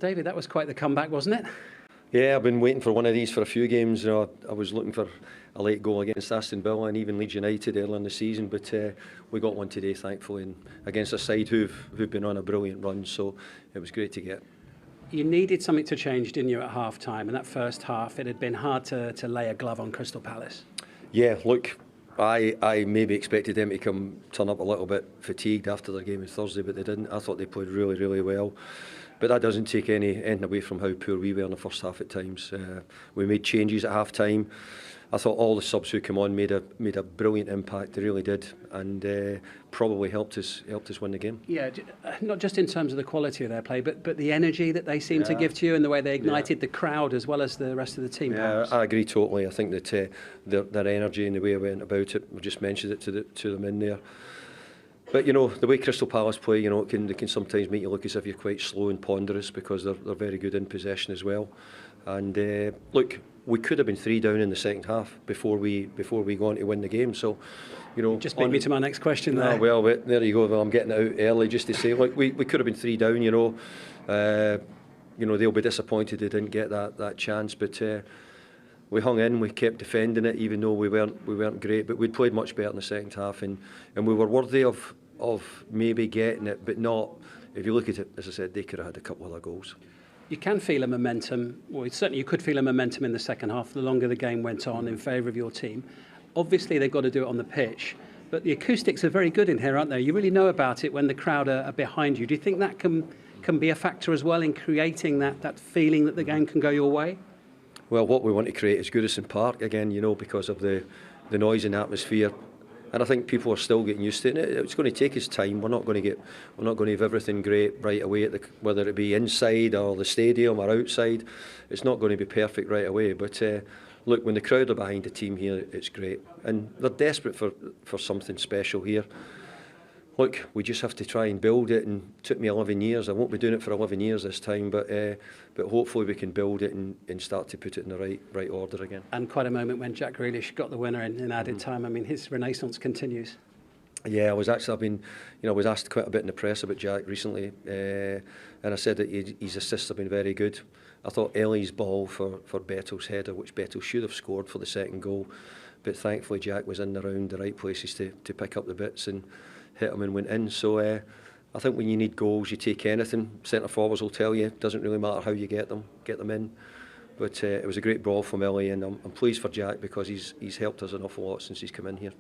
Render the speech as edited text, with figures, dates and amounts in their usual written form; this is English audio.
Well, David, that was quite the comeback, wasn't it? Yeah, I've been waiting for one of these for a few games. You know, I was looking for a late goal against Aston Villa and even Leeds United earlier in the season, but we got one today, thankfully, and against a side who've been on a brilliant run. So it was great to get. You needed something to change, didn't you, at half-time? In that first half, it had been hard to lay a glove on Crystal Palace. Yeah, look, I maybe expected them to turn up a little bit fatigued after their game on Thursday, but they didn't. I thought they played really, really well. But that doesn't take anything away from how poor we were in the first half at times. We made changes at half time. I thought all the subs who came on made a brilliant impact. They really did, and probably helped us win the game. Yeah, not just in terms of the quality of their play, but the energy that they seemed to give to you and the way they ignited the crowd as well as the rest of the team. Yeah, I agree totally. I think that their energy and the way I went about it, we just mentioned it to them in there. But you know, the way Crystal Palace play, you know, they can sometimes make you look as if you're quite slow and ponderous because they're very good in possession as well. And look, we could have been 3 down in the second half before we go on to win the game. So, you know, just beat me to my next question there. Well, there you go. Well, I'm getting it out early just to say, look, we could have been 3 down. You know, they'll be disappointed they didn't get that chance, but. We hung in, we kept defending it, even though we weren't great. But we'd played much better in the second half, and we were worthy of maybe getting it, but not. If you look at it, as I said, they could have had a couple of other goals. You can feel a momentum, well, certainly you could feel a momentum in the second half. The longer the game went on, in favour of your team. Obviously, they've got to do it on the pitch, but the acoustics are very good in here, aren't they? You really know about it when the crowd are behind you. Do you think that can be a factor as well in creating that feeling that the game can go your way? Well, what we want to create is Goodison Park again, you know, because of the noise and atmosphere, and I think people are still getting used to it. It's going to take us time. We're not going to have everything great right away whether it be inside or the stadium or outside. It's not going to be perfect right away. But look, when the crowd are behind the team here, it's great, and they're desperate for something special here. Look, we just have to try and build it, and it took me 11 years. I won't be doing it for 11 years this time, but hopefully we can build it and start to put it in the right order again. And quite a moment when Jack Grealish got the winner in added time. I mean, his renaissance continues. Yeah, I've been, I was asked quite a bit in the press about Jack recently, and I said that his assists have been very good. I thought Ellie's ball for Bettel's header, which Bettel should have scored for the second goal, but thankfully Jack was in around the right places to pick up the bits and hit them and went in. So I think when you need goals, you take anything. Centre forwards will tell you, it doesn't really matter how you get them in. But it was a great brawl from Ellie, and I'm pleased for Jack because he's helped us an awful lot since he's come in here.